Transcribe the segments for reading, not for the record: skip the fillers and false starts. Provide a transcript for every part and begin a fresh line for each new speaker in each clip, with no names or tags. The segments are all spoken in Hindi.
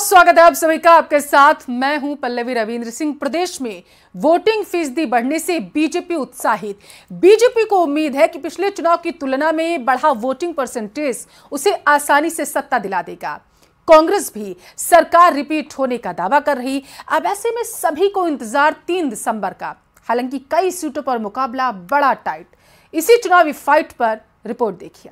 बहुत स्वागत है आप सभी का। आपके साथ मैं हूं पल्लवी रविंद्र सिंह। प्रदेश में वोटिंग फीसदी बढ़ने से बीजेपी उत्साहित। बीजेपी को उम्मीद है कि पिछले चुनाव की तुलना में बढ़ा वोटिंग परसेंटेज उसे आसानी से सत्ता दिला देगा। कांग्रेस भी सरकार रिपीट होने का दावा कर रही। अब ऐसे में सभी को इंतजार 3 दिसंबर का। हालांकि कई सीटों पर मुकाबला बड़ा टाइट। इसी चुनावी फाइट पर रिपोर्ट देखिए।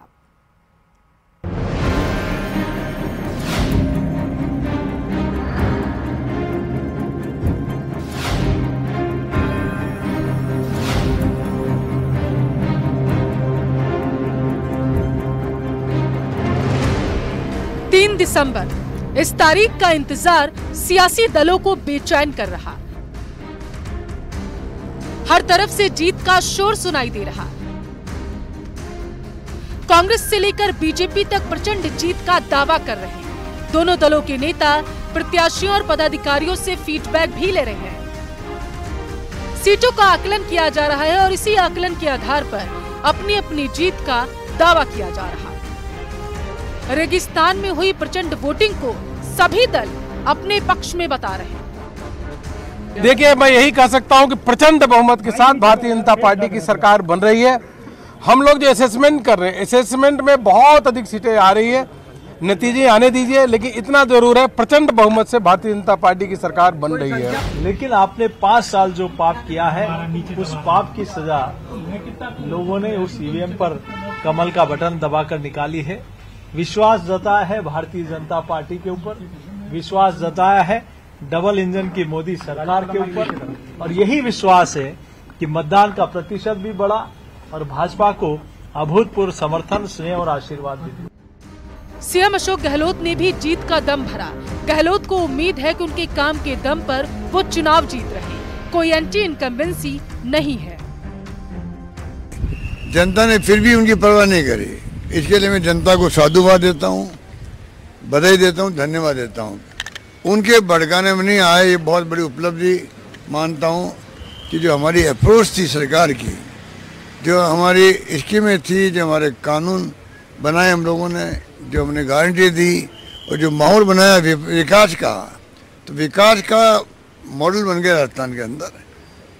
3 दिसंबर, इस तारीख का इंतजार सियासी दलों को बेचैन कर रहा। हर तरफ से जीत का शोर सुनाई दे रहा। कांग्रेस से लेकर बीजेपी तक प्रचंड जीत का दावा कर रहे हैं। दोनों दलों के नेता प्रत्याशियों और पदाधिकारियों से फीडबैक भी ले रहे हैं। सीटों का आकलन किया जा रहा है और इसी आकलन के आधार पर अपनी अपनी जीत का दावा किया जा रहा है। रेगिस्तान में हुई प्रचंड वोटिंग को सभी दल अपने पक्ष में बता रहे हैं।
देखिए, मैं यही कह सकता हूं कि प्रचंड बहुमत के साथ भारतीय जनता पार्टी की सरकार बन रही है। हम लोग जो असेसमेंट कर रहे हैं, असेसमेंट में बहुत अधिक सीटें आ रही है। नतीजे आने दीजिए, लेकिन इतना जरूर है प्रचंड बहुमत से भारतीय जनता पार्टी की सरकार बन रही है।
लेकिन आपने 5 साल जो पाप किया है, उस पाप की सजा लोगों ने उस ईवीएम पर कमल का बटन दबाकर निकाली है। विश्वास जताया है भारतीय जनता पार्टी के ऊपर, विश्वास जताया है डबल इंजन की मोदी सरकार के ऊपर, और यही विश्वास है कि मतदान का प्रतिशत भी बढ़ा और भाजपा को अभूतपूर्व समर्थन, स्नेह और आशीर्वाद भी दिया।
सीएम अशोक गहलोत ने भी जीत का दम भरा। गहलोत को उम्मीद है कि उनके काम के दम पर वो चुनाव जीत रहे। कोई एंटी इनकम्बेंसी नहीं है।
जनता ने फिर भी उनकी परवाह नहीं करी। इसके लिए मैं जनता को साधुवाद देता हूँ, बधाई देता हूँ, धन्यवाद देता हूँ। उनके भड़काने में नहीं आए, ये बहुत बड़ी उपलब्धि मानता हूँ कि जो हमारी अप्रोच थी सरकार की, जो हमारी स्कीमें थी, जो हमारे कानून बनाए हम लोगों ने, जो हमने गारंटी दी और जो माहौल बनाया विकास का, तो विकास का मॉडल बन गया राजस्थान के अंदर।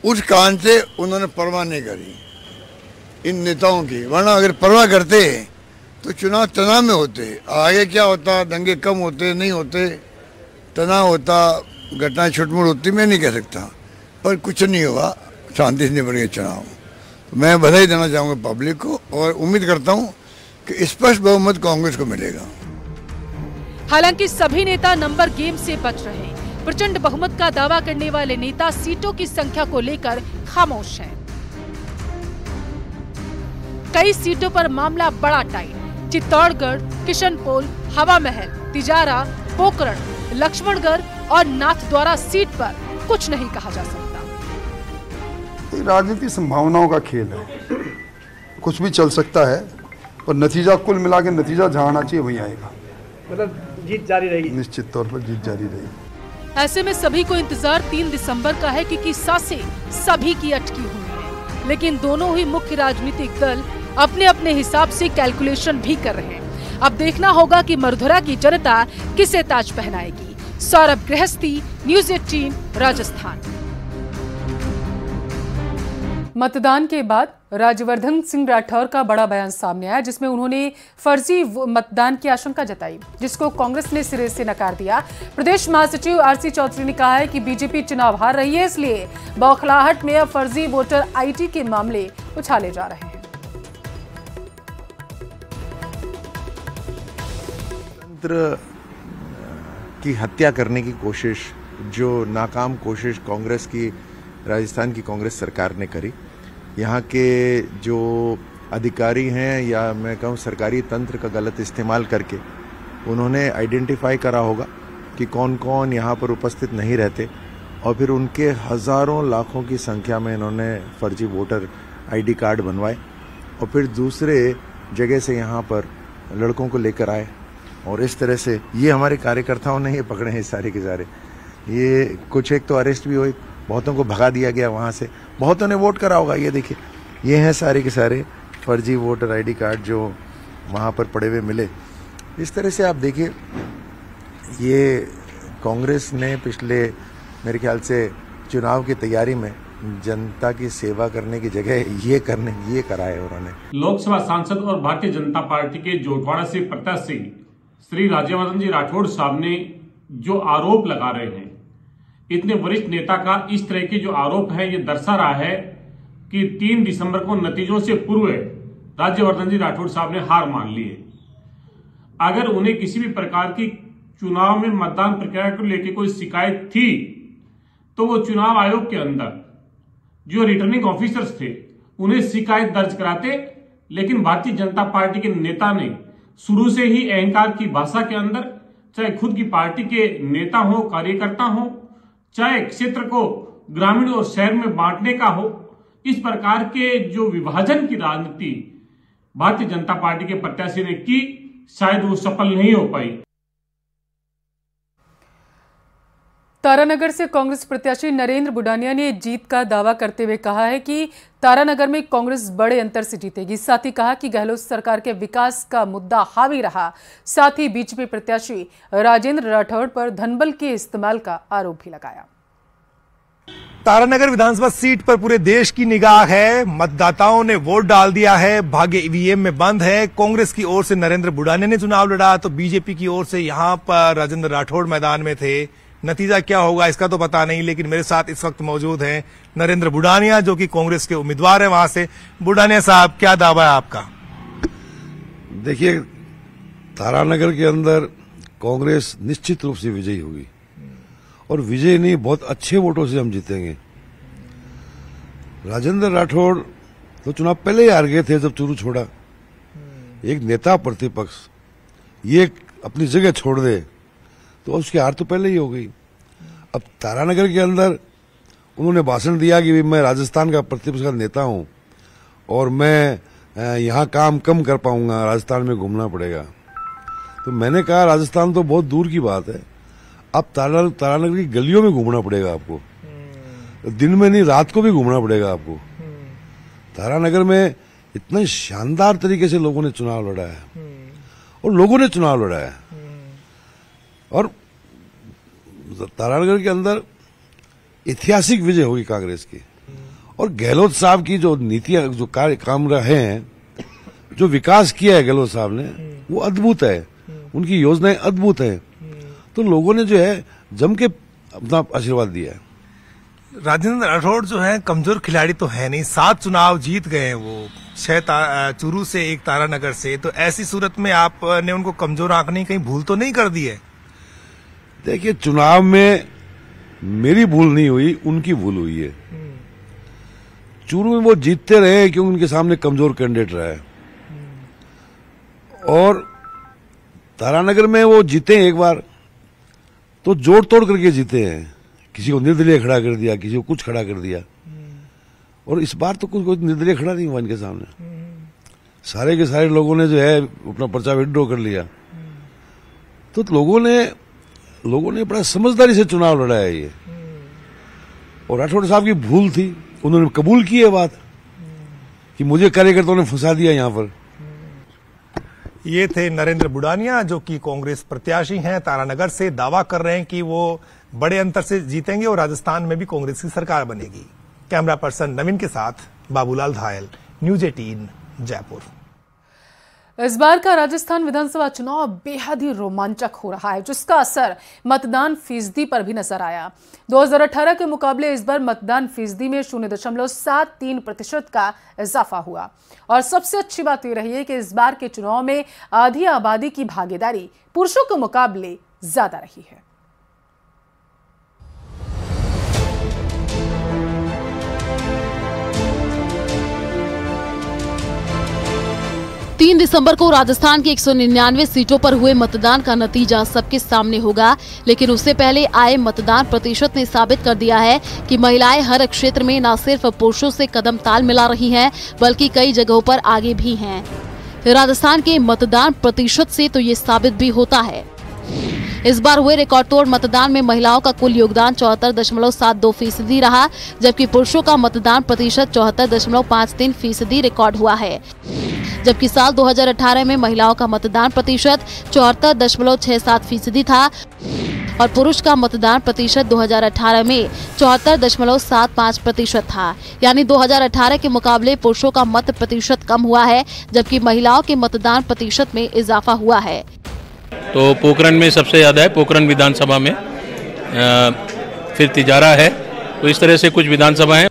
उस कारण से उन्होंने परवाह नहीं करी इन नेताओं की। वरना अगर परवाह करते तो चुनाव तनाव में होते। आगे क्या होता, दंगे कम होते, नहीं होते, तनाव होता, घटनाएं छुटमुट होती, मैं नहीं कह सकता, पर कुछ नहीं हुआ, शांति से निपट गए चुनाव। मैं बधाई देना चाहूँगा पब्लिक को और उम्मीद करता हूँ कि स्पष्ट बहुमत कांग्रेस को मिलेगा।
हालांकि सभी नेता नंबर गेम से बच रहे। प्रचंड बहुमत का दावा करने वाले नेता सीटों की संख्या को लेकर खामोश हैं। कई सीटों पर मामला बड़ा टाइट। चित्तौड़गढ़, किशनपोल, हवा महल, तिजारा, पोकरण, लक्ष्मणगढ़ और नाथद्वारा सीट पर कुछ नहीं कहा जा सकता।
राजनीति संभावनाओं का खेल है, कुछ भी चल सकता है, और नतीजा कुल मिला के नतीजा जहाँ आना चाहिए वहीं आएगा।
मतलब जीत जारी रहेगी,
निश्चित तौर पर जीत जारी रहेगी।
ऐसे में सभी को इंतजार 3 दिसंबर का है, क्योंकि सांसें सभी की अटकी हुई हैं। लेकिन दोनों ही मुख्य राजनीतिक दल अपने अपने हिसाब से कैलकुलेशन भी कर रहे हैं। अब देखना होगा कि मरधुरा की जनता किसे ताज पहनाएगी। सौरभ गृहस्थी, न्यूज़ 18, राजस्थान। मतदान के बाद राज्यवर्धन सिंह राठौर का बड़ा बयान सामने आया, जिसमें उन्होंने फर्जी मतदान की आशंका जताई, जिसको कांग्रेस ने सिरे से नकार दिया। प्रदेश महासचिव आरसी चौधरी ने कहा है कि बीजेपी चुनाव हार रही है, इसलिए बौखलाहट में अब फर्जी वोटर आईडी के मामले उछाले जा रहे हैं।
की हत्या करने की कोशिश, जो नाकाम कोशिश कांग्रेस की, राजस्थान की कांग्रेस सरकार ने करी। यहाँ के जो अधिकारी हैं, या मैं कहूँ सरकारी तंत्र का गलत इस्तेमाल करके उन्होंने आइडेंटिफाई करा होगा कि कौन कौन यहाँ पर उपस्थित नहीं रहते, और फिर उनके हज़ारों लाखों की संख्या में इन्होंने फर्जी वोटर आईडी कार्ड बनवाए, और फिर दूसरे जगह से यहाँ पर लड़कों को लेकर आए, और इस तरह से ये हमारे कार्यकर्ताओं ने ये पकड़े हैं सारे के सारे। ये कुछ एक तो अरेस्ट भी हुई, बहुतों को भगा दिया गया वहाँ से, बहुतों ने वोट करा होगा। ये देखिए, ये हैं सारे के सारे फर्जी वोटर आईडी कार्ड जो वहाँ पर पड़े हुए मिले। इस तरह से आप देखिए, ये कांग्रेस ने पिछले मेरे ख्याल से चुनाव की तैयारी में जनता की सेवा करने की जगह ये करा है उन्होंने।
लोकसभा सांसद और भारतीय जनता पार्टी के जोटवाड़ा से प्रत्याशी श्री राज्यवर्धन जी राठौड़ साहब ने जो आरोप लगा रहे हैं, इतने वरिष्ठ नेता का इस तरह के जो आरोप है, ये दर्शा रहा है कि 3 दिसंबर को नतीजों से पूर्व राज्यवर्धन जी राठौड़ साहब ने हार मान ली है। अगर उन्हें किसी भी प्रकार की चुनाव में मतदान प्रक्रिया को लेकर कोई शिकायत थी तो वो चुनाव आयोग के अंदर जो रिटर्निंग ऑफिसर्स थे उन्हें शिकायत दर्ज कराते, लेकिन भारतीय जनता पार्टी के नेता ने शुरू से ही अहंकार की भाषा के अंदर, चाहे खुद की पार्टी के नेता हो, कार्यकर्ता हो, चाहे क्षेत्र को ग्रामीण और शहर में बांटने का हो, इस प्रकार के जो विभाजन की राजनीति भारतीय जनता पार्टी के प्रत्याशी ने की, शायद वो सफल नहीं हो पाई।
तारानगर से कांग्रेस प्रत्याशी नरेंद्र बुडानिया ने जीत का दावा करते हुए कहा है कि तारानगर में कांग्रेस बड़े अंतर से जीतेगी। साथ ही कहा कि गहलोत सरकार के विकास का मुद्दा हावी रहा। साथ ही बीजेपी प्रत्याशी राजेंद्र राठौड़ पर धनबल के इस्तेमाल का आरोप भी लगाया।
तारानगर विधानसभा सीट पर पूरे देश की निगाह है। मतदाताओं ने वोट डाल दिया है, भाग्य ईवीएम में बंद है। कांग्रेस की ओर से नरेंद्र बुडानिया ने चुनाव लड़ा तो बीजेपी की ओर से यहां पर राजेंद्र राठौड़ मैदान में थे। नतीजा क्या होगा इसका तो पता नहीं, लेकिन मेरे साथ इस वक्त मौजूद हैं नरेंद्र बुडानिया जो कि कांग्रेस के उम्मीदवार हैं वहां से। बुडानिया साहब, क्या दावा है आपका?
देखिए, तारानगर के अंदर कांग्रेस निश्चित रूप से विजयी होगी और विजय नहीं, बहुत अच्छे वोटों से हम जीतेंगे। राजेंद्र राठौड़ तो चुनाव पहले ही हार गए थे जब चुरू छोड़ा। एक नेता प्रतिपक्ष ये अपनी जगह छोड़ दे तो उसकी हार तो पहले ही हो गई। अब तारानगर के अंदर उन्होंने भाषण दिया कि मैं राजस्थान का प्रतिपक्ष का नेता हूं और मैं यहां काम कम कर पाऊंगा, राजस्थान में घूमना पड़ेगा। तो मैंने कहा राजस्थान तो बहुत दूर की बात है, अब तारानगर की गलियों में घूमना पड़ेगा आपको, दिन में नहीं रात को भी घूमना पड़ेगा आपको। तारानगर में इतने शानदार तरीके से लोगों ने चुनाव लड़ा है और लोगों ने चुनाव लड़ा है और तारानगर के अंदर ऐतिहासिक विजय होगी कांग्रेस की। और गहलोत साहब की जो नीतियां, जो काम रहे हैं, जो विकास किया है गहलोत साहब ने, वो अद्भुत है। उनकी योजनाएं अद्भुत है। तो लोगों ने जो है जम के अपना आशीर्वाद दिया है।
राजेंद्र राठौड़ जो है कमजोर खिलाड़ी तो है नहीं, 7 चुनाव जीत गए हैं वो, 6 चूरू से, 1 तारानगर से। तो ऐसी सूरत में आपने उनको कमजोर आंकने कहीं भूल तो नहीं कर दी है?
देखिए, चुनाव में मेरी भूल नहीं हुई, उनकी भूल हुई है। चूरू में वो जीतते रहे क्योंकि उनके सामने कमजोर कैंडिडेट रहा है और तारानगर में वो जीते एक बार तो जोड़ तोड़ करके जीते हैं। किसी को निर्दलीय खड़ा कर दिया, किसी को कुछ खड़ा कर दिया और इस बार तो कुछ निर्दलीय खड़ा नहीं हुआ इनके सामने। सारे के सारे लोगों ने जो है अपना पर्चा विड्रॉ कर लिया। तो लोगों ने बड़ा समझदारी से चुनाव लड़ा है ये। और राठौड़ साहब की भूल थी, उन्होंने कबूल की है बात कि मुझे कार्यकर्ताओं ने फंसा दिया यहां पर।
ये थे नरेंद्र बुडानिया जो कि कांग्रेस प्रत्याशी हैं, तारानगर से दावा कर रहे हैं कि वो बड़े अंतर से जीतेंगे और राजस्थान में भी कांग्रेस की सरकार बनेगी। कैमरा पर्सन नवीन के साथ बाबूलाल धायल, न्यूज 18 जयपुर।
इस बार का राजस्थान विधानसभा चुनाव बेहद ही रोमांचक हो रहा है, जिसका असर मतदान फीसदी पर भी नजर आया। 2018 के मुकाबले इस बार मतदान फीसदी में 0.73% का इजाफा हुआ और सबसे अच्छी बात यह रही है कि इस बार के चुनाव में आधी आबादी की भागीदारी पुरुषों के मुकाबले ज्यादा रही है।
3 दिसंबर को राजस्थान की 199 सीटों पर हुए मतदान का नतीजा सबके सामने होगा, लेकिन उससे पहले आए मतदान प्रतिशत ने साबित कर दिया है कि महिलाएं हर क्षेत्र में न सिर्फ पुरुषों से कदम ताल मिला रही हैं, बल्कि कई जगहों पर आगे भी हैं। राजस्थान के मतदान प्रतिशत से तो ये साबित भी होता है। इस बार हुए रिकॉर्ड तोड़ मतदान में महिलाओं का कुल योगदान 74.72% रहा, जबकि पुरुषों का मतदान प्रतिशत 74.53% रिकॉर्ड हुआ है। जबकि साल 2018 में महिलाओं का मतदान प्रतिशत 74.67% था। और पुरुष का मतदान प्रतिशत 2018 में 74.75% था। यानी 2018 के मुकाबले पुरुषों का मत प्रतिशत कम हुआ है, जबकि महिलाओं के मतदान प्रतिशत में इजाफा हुआ है।
तो पोखरण में सबसे ज्यादा है, पोखरण विधानसभा में, फिर तिजारा है। तो इस तरह से कुछ विधानसभा है।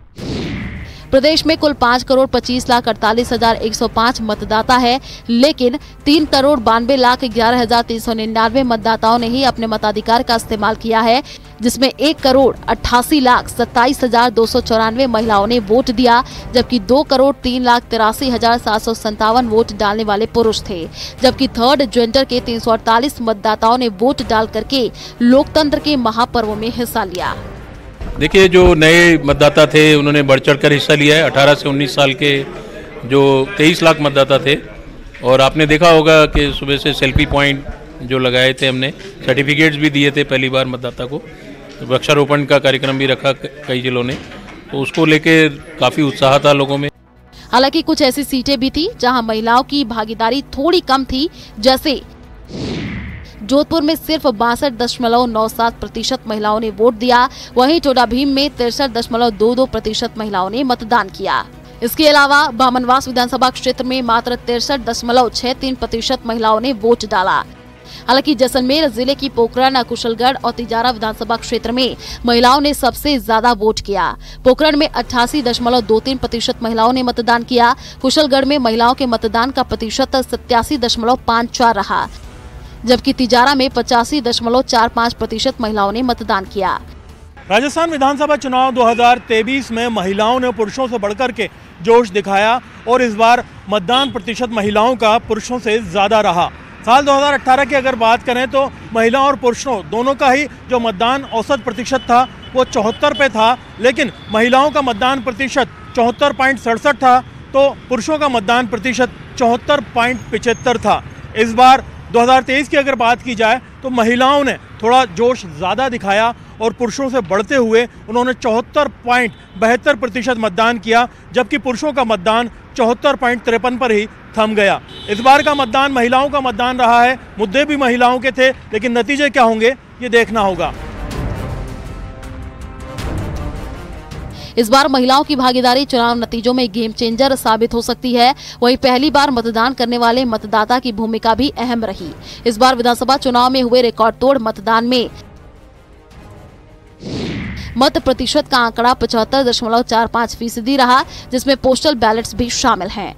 प्रदेश में कुल 5,25,48,105 मतदाता है, लेकिन 3,92,11,399 मतदाताओं ने ही अपने मताधिकार का इस्तेमाल किया है, जिसमें 1,88,27,294 महिलाओं ने वोट दिया, जबकि 2,03,83,757 वोट डालने वाले पुरुष थे, जबकि थर्ड जेंडर के 348 मतदाताओं ने वोट डाल करके लोकतंत्र के महापर्व में हिस्सा लिया।
देखिए, जो नए मतदाता थे उन्होंने बढ़ चढ़कर हिस्सा लिया है। 18 से 19 साल के जो 23 लाख मतदाता थे, और आपने देखा होगा कि सुबह से सेल्फी पॉइंट जो लगाए थे, हमने सर्टिफिकेट्स भी दिए थे पहली बार मतदाता को। वृक्षारोपण का कार्यक्रम भी रखा कई जिलों ने, तो उसको लेके काफ़ी उत्साह था लोगों में।
हालांकि कुछ ऐसी सीटें भी थी जहां महिलाओं की भागीदारी थोड़ी कम थी, जैसे जोधपुर में सिर्फ 62.97% महिलाओं ने वोट दिया। वहीं टोडाभीम में 63.22% महिलाओं ने मतदान किया। इसके अलावा बामनवास विधानसभा क्षेत्र में मात्र 63.63% महिलाओं ने वोट डाला। हालांकि जैसलमेर जिले की पोखरण, कुशलगढ़ और तिजारा विधानसभा क्षेत्र में महिलाओं ने सबसे ज्यादा वोट किया। पोखरण में 88.23% महिलाओं ने मतदान किया। कुशलगढ़ में महिलाओं के मतदान का प्रतिशत 87.54 रहा, जबकि तिजारा में 85.45% महिलाओं ने मतदान किया।
राजस्थान विधानसभा चुनाव 2023 में महिलाओं ने पुरुषों से बढ़कर के जोश दिखाया और इस बार मतदान प्रतिशत महिलाओं का पुरुषों से ज्यादा रहा। साल 2018 की अगर बात करें तो महिलाओं और पुरुषों दोनों का ही जो मतदान औसत प्रतिशत था वो 74 पे था, लेकिन महिलाओं का मतदान प्रतिशत 74.67 था तो पुरुषों का मतदान प्रतिशत 74.75 था। इस बार 2023 की अगर बात की जाए तो महिलाओं ने थोड़ा जोश ज़्यादा दिखाया और पुरुषों से बढ़ते हुए उन्होंने 74.72% मतदान किया, जबकि पुरुषों का मतदान 74.53 पर ही थम गया। इस बार का मतदान महिलाओं का मतदान रहा है। मुद्दे भी महिलाओं के थे, लेकिन नतीजे क्या होंगे ये देखना होगा।
इस बार महिलाओं की भागीदारी चुनाव नतीजों में गेम चेंजर साबित हो सकती है। वहीं पहली बार मतदान करने वाले मतदाता की भूमिका भी अहम रही। इस बार विधानसभा चुनाव में हुए रिकॉर्ड तोड़ मतदान में मत प्रतिशत का आंकड़ा 75.45% रहा, जिसमें पोस्टल बैलेट्स भी शामिल हैं।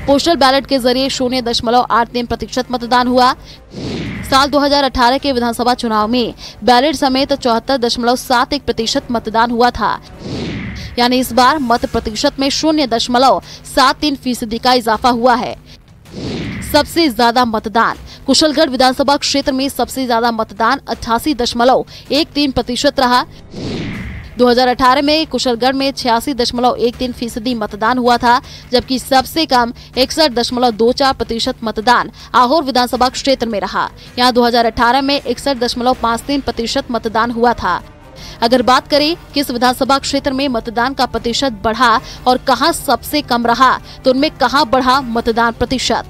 पोस्टल बैलेट के जरिए 0.83% मतदान हुआ। साल 2018 के विधानसभा चुनाव में बैलेट समेत 74.71% मतदान हुआ था। यानी इस बार मत प्रतिशत में 0.73% का इजाफा हुआ है। सबसे ज्यादा मतदान कुशलगढ़ विधानसभा क्षेत्र में सबसे ज्यादा मतदान 88.13% रहा। 2018 में कुशलगढ़ में 86.13% मतदान हुआ था, जबकि सबसे कम 61.24% मतदान आहोर विधानसभा क्षेत्र में रहा। यहाँ 2018 में 61.53% मतदान हुआ था। अगर बात करें किस विधानसभा क्षेत्र में मतदान का प्रतिशत बढ़ा और कहां सबसे कम रहा, तो उनमें कहां बढ़ा मतदान प्रतिशत।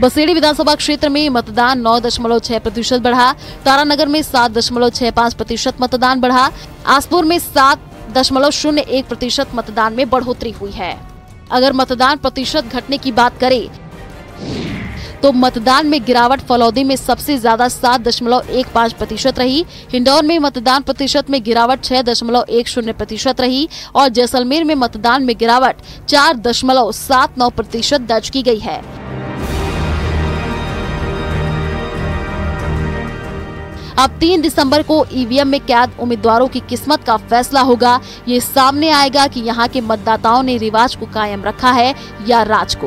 बसेड़ी विधानसभा क्षेत्र में मतदान 9.6% बढ़ा। तारानगर में 7.65% मतदान बढ़ा। आसपुर में 7.01% मतदान में बढ़ोतरी हुई है। अगर मतदान प्रतिशत घटने की बात करें तो मतदान में गिरावट फलौदी में सबसे ज्यादा 7.15% रही। हिंडौन में मतदान प्रतिशत में गिरावट 6.10% रही और जैसलमेर में मतदान में गिरावट 4.79% दर्ज की गई है। अब 3 दिसंबर को ईवीएम में कैद उम्मीदवारों की किस्मत का फैसला होगा। ये सामने आएगा कि यहाँ के मतदाताओं ने रिवाज को कायम रखा है या राज को।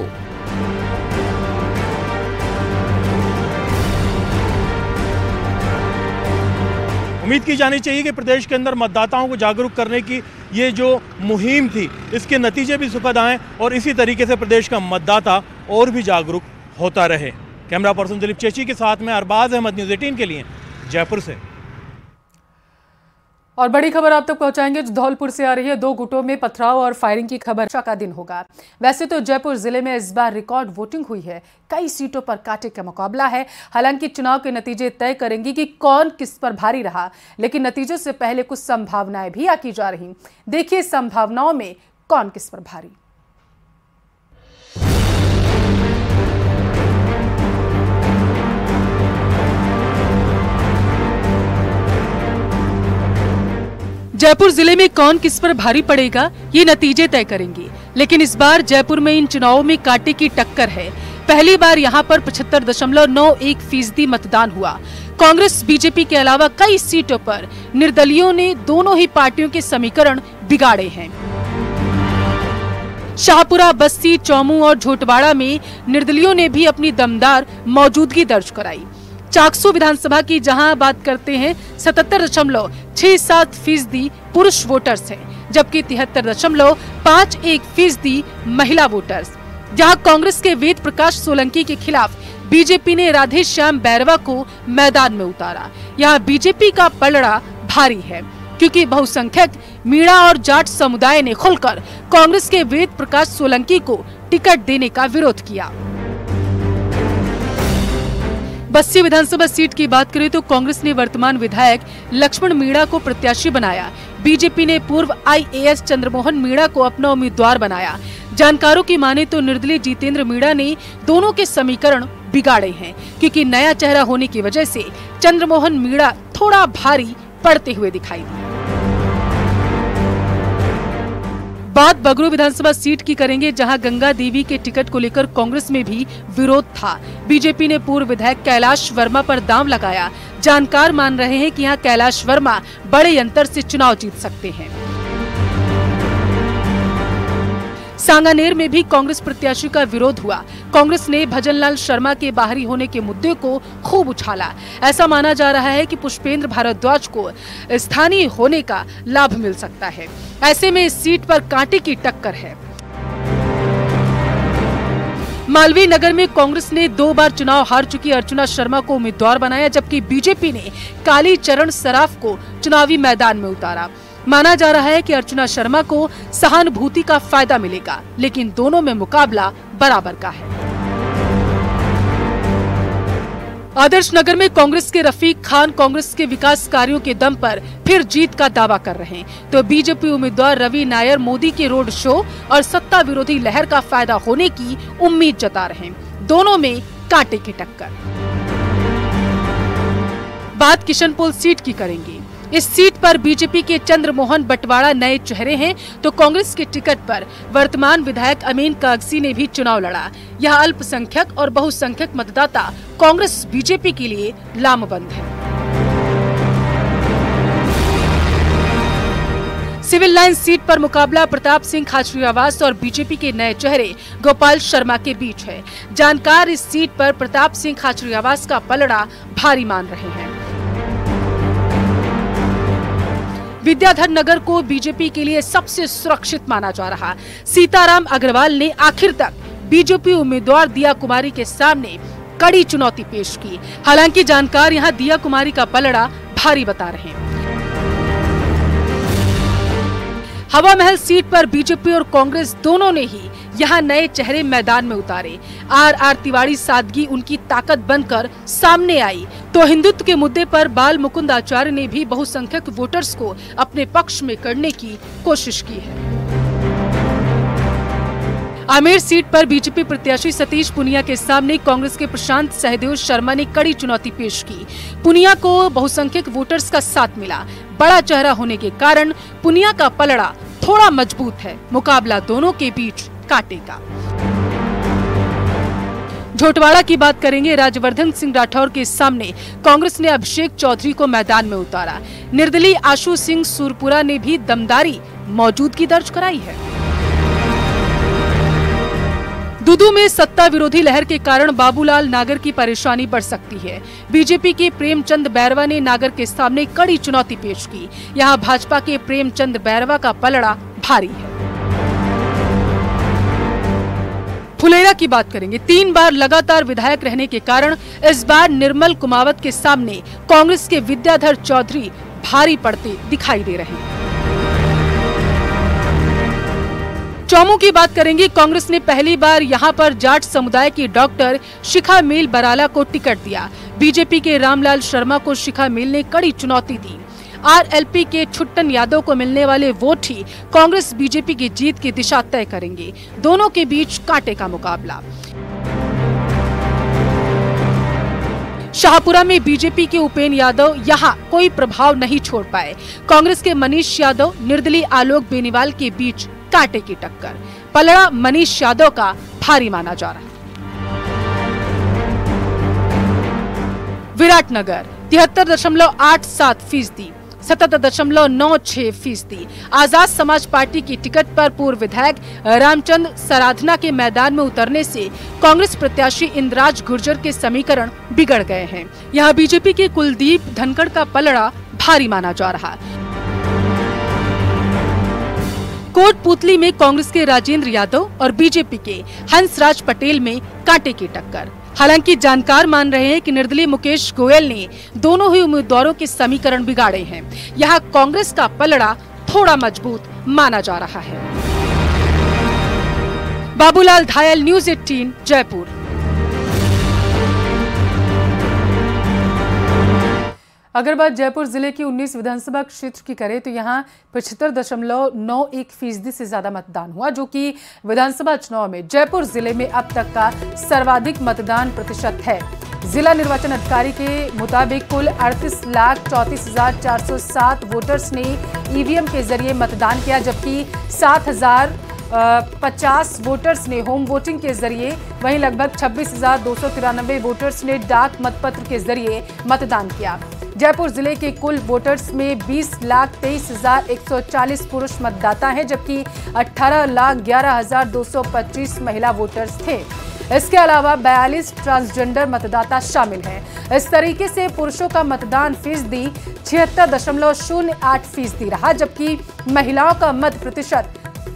उम्मीद की जानी चाहिए कि प्रदेश के अंदर मतदाताओं को जागरूक करने की ये जो मुहिम थी, इसके नतीजे भी सुखद आए और इसी तरीके से प्रदेश का मतदाता और भी जागरूक होता रहे। कैमरा पर्सन दिलीप चेची के साथ में अरबाज अहमद, न्यूज़ 18 के लिए जयपुर से।
और बड़ी खबर आप तक पहुंचाएंगे जो धौलपुर से आ रही है। 2 गुटों में पथराव और फायरिंग की खबर का दिन होगा। वैसे तो जयपुर जिले में इस बार रिकॉर्ड वोटिंग हुई है, कई सीटों पर कांटे का मुकाबला है। हालांकि चुनाव के नतीजे तय करेंगे कि कौन किस पर भारी रहा, लेकिन नतीजों से पहले कुछ संभावनाएं भी आकी जा रही। देखिए संभावनाओं में कौन किस पर भारी। जयपुर जिले में कौन किस पर भारी पड़ेगा ये नतीजे तय करेंगे, लेकिन इस बार जयपुर में इन चुनावों में कांटे की टक्कर है। पहली बार यहां पर 75.91% मतदान हुआ। कांग्रेस बीजेपी के अलावा कई सीटों पर निर्दलीयों ने दोनों ही पार्टियों के समीकरण बिगाड़े हैं। शाहपुरा, बस्ती, चौमू और झोटवाड़ा में निर्दलीयों ने भी अपनी दमदार मौजूदगी दर्ज कराई। चाकसू विधानसभा की जहां बात करते हैं 77.67% पुरुष वोटर्स हैं, जबकि 73.51% महिला वोटर्स। जहां कांग्रेस के वेद प्रकाश सोलंकी के खिलाफ बीजेपी ने राधे श्याम बैरवा को मैदान में उतारा। यहां बीजेपी का पलड़ा भारी है, क्योंकि बहुसंख्यक मीणा और जाट समुदाय ने खुलकर कांग्रेस के वेद प्रकाश सोलंकी को टिकट देने का विरोध किया। बस्ती विधानसभा सीट की बात करें तो कांग्रेस ने वर्तमान विधायक लक्ष्मण मीणा को प्रत्याशी बनाया। बीजेपी ने पूर्व IAS चंद्रमोहन मीणा को अपना उम्मीदवार बनाया। जानकारों की माने तो निर्दलीय जितेंद्र मीणा ने दोनों के समीकरण बिगाड़े हैं, क्योंकि नया चेहरा होने की वजह से चंद्रमोहन मीणा थोड़ा भारी पड़ते हुए दिखाई दिए। बात बगरू विधानसभा सीट की करेंगे, जहां गंगा देवी के टिकट को लेकर कांग्रेस में भी विरोध था। बीजेपी ने पूर्व विधायक कैलाश वर्मा पर दांव लगाया। जानकार मान रहे हैं कि यहां कैलाश वर्मा बड़े अंतर से चुनाव जीत सकते हैं। सांगानेर में भी कांग्रेस प्रत्याशी का विरोध हुआ। कांग्रेस ने भजनलाल शर्मा के बाहरी होने के मुद्दे को खूब उछाला। ऐसा माना जा रहा है कि पुष्पेंद्र भारद्वाज को स्थानीय होने का लाभ मिल सकता है। ऐसे में इस सीट पर कांटे की टक्कर है। मालवीय नगर में कांग्रेस ने 2 बार चुनाव हार चुकी अर्चना शर्मा को उम्मीदवार बनाया, जबकि बीजेपी ने काली चरण सराफ को चुनावी मैदान में उतारा। माना जा रहा है कि अर्चना शर्मा को सहानुभूति का फायदा मिलेगा, लेकिन दोनों में मुकाबला बराबर का है। आदर्श नगर में कांग्रेस के रफीक खान कांग्रेस के विकास कार्यों के दम पर फिर जीत का दावा कर रहे हैं, तो बीजेपी उम्मीदवार रवि नायर मोदी के रोड शो और सत्ता विरोधी लहर का फायदा होने की उम्मीद जता रहे हैं। दोनों में कांटे की टक्कर। बात किशनपोल सीट की करेंगे। इस सीट पर बीजेपी के चंद्रमोहन बटवाड़ा नए चेहरे हैं, तो कांग्रेस के टिकट पर वर्तमान विधायक अमीन कागजी ने भी चुनाव लड़ा। यह अल्पसंख्यक और बहुसंख्यक मतदाता कांग्रेस बीजेपी के लिए लामबंद है। सिविल लाइन सीट पर मुकाबला प्रताप सिंह खाचरियावास और बीजेपी के नए चेहरे गोपाल शर्मा के बीच है। जानकार इस सीट पर प्रताप सिंह खाचरियावास का पलड़ा भारी मान रहे हैं। विद्याधर नगर को बीजेपी के लिए सबसे सुरक्षित माना जा रहा। सीताराम अग्रवाल ने आखिर तक बीजेपी उम्मीदवार दिया कुमारी के सामने कड़ी चुनौती पेश की। हालांकि जानकार यहां दिया कुमारी का पलड़ा भारी बता रहे हैं। हवा महल सीट पर बीजेपी और कांग्रेस दोनों ने ही यहां नए चेहरे मैदान में उतारे। RR तिवारी सादगी उनकी ताकत बनकर सामने आई, तो हिंदुत्व के मुद्दे पर बाल मुकुंद आचार्य ने भी बहुसंख्यक वोटर्स को अपने पक्ष में करने की कोशिश की है। आमेर सीट पर बीजेपी प्रत्याशी सतीश पुनिया के सामने कांग्रेस के प्रशांत सहदेव शर्मा ने कड़ी चुनौती पेश की। पुनिया को बहुसंख्यक वोटर्स का साथ मिला। बड़ा चेहरा होने के कारण पुनिया का पलड़ा थोड़ा मजबूत है। मुकाबला दोनों के बीच कांटे का। झोटवाड़ा की बात करेंगे। राजवर्धन सिंह राठौर के सामने कांग्रेस ने अभिषेक चौधरी को मैदान में उतारा। निर्दलीय आशु सिंह सुरपुरा ने भी दमदारी मौजूदगी दर्ज कराई है। दुदू में सत्ता विरोधी लहर के कारण बाबूलाल नागर की परेशानी बढ़ सकती है। बीजेपी के प्रेमचंद बैरवा ने नागर के सामने कड़ी चुनौती पेश की। यहां भाजपा के प्रेमचंद बैरवा का पलड़ा भारी है। फुलेरा की बात करेंगे। 3 बार लगातार विधायक रहने के कारण इस बार निर्मल कुमावत के सामने कांग्रेस के विद्याधर चौधरी भारी पड़ते दिखाई दे रहे हैं। चौमू की बात करेंगे। कांग्रेस ने पहली बार यहां पर जाट समुदाय की डॉक्टर शिखा मील बराला को टिकट दिया। बीजेपी के रामलाल शर्मा को शिखा मील ने कड़ी चुनौती दी। आरएलपी के छुट्टन यादव को मिलने वाले वोट ही कांग्रेस बीजेपी की जीत की दिशा तय करेंगे। दोनों के बीच कांटे का मुकाबला। शाहपुरा में बीजेपी के उपेन यादव यहां कोई प्रभाव नहीं छोड़ पाए। कांग्रेस के मनीष यादव निर्दलीय आलोक बेनीवाल के बीच कांटे की टक्कर। पलड़ा मनीष यादव का भारी माना जा रहा है। विराटनगर 73.87%, 77.96%। आजाद समाज पार्टी की टिकट पर पूर्व विधायक रामचंद्र सराधना के मैदान में उतरने से कांग्रेस प्रत्याशी इंद्राज गुर्जर के समीकरण बिगड़ गए हैं। यहां बीजेपी के कुलदीप धनखड़ का पलड़ा भारी माना जा रहा है। कोटपुतली में कांग्रेस के राजेंद्र यादव और बीजेपी के हंसराज पटेल में कांटे की टक्कर। हालांकि जानकार मान रहे हैं कि निर्दलीय मुकेश गोयल ने दोनों ही उम्मीदवारों के समीकरण बिगाड़े हैं। यहां कांग्रेस का पलड़ा थोड़ा मजबूत माना जा रहा है। बाबूलाल धायल, न्यूज़ 18, जयपुर। अगर बात जयपुर जिले की 19 विधानसभा क्षेत्र की करें तो यहाँ 75.91% से ज्यादा मतदान हुआ, जो कि विधानसभा चुनाव में जयपुर जिले में अब तक का सर्वाधिक मतदान प्रतिशत है। जिला निर्वाचन अधिकारी के मुताबिक कुल 38,34,407 वोटर्स ने ईवीएम के जरिए मतदान किया, जबकि 7,050 वोटर्स ने होम वोटिंग के जरिए, वहीं लगभग 26,293 वोटर्स ने डाक मतपत्र के जरिए मतदान किया। जयपुर जिले के कुल वोटर्स में 20,23,140 पुरुष मतदाता हैं, जबकि 18,11,225 महिला वोटर्स थे। इसके अलावा 42 ट्रांसजेंडर मतदाता शामिल हैं। इस तरीके से पुरुषों का मतदान फीसदी 76.08% रहा, जबकि महिलाओं का मत प्रतिशत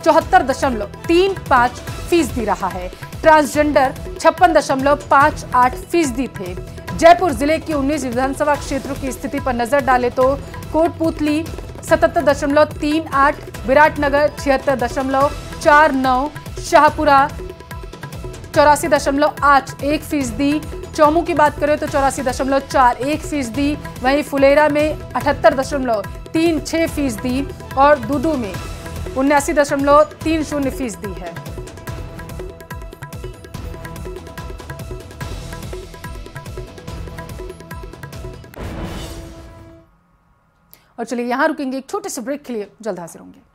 74.35% रहा है। ट्रांसजेंडर 56.58% थे। जयपुर जिले की 19 विधानसभा क्षेत्रों की स्थिति पर नजर डालें तो कोटपुतली 77.38, विराटनगर 76.49, शाहपुरा 84.81%, चौमू की बात करें तो 84.41%, वहीं फुलेरा में 78.36% और दूदू में 79.30% है। और चलिए यहाँ रुकेंगे एक छोटे से ब्रेक के लिए, जल्द हाजिर होंगे।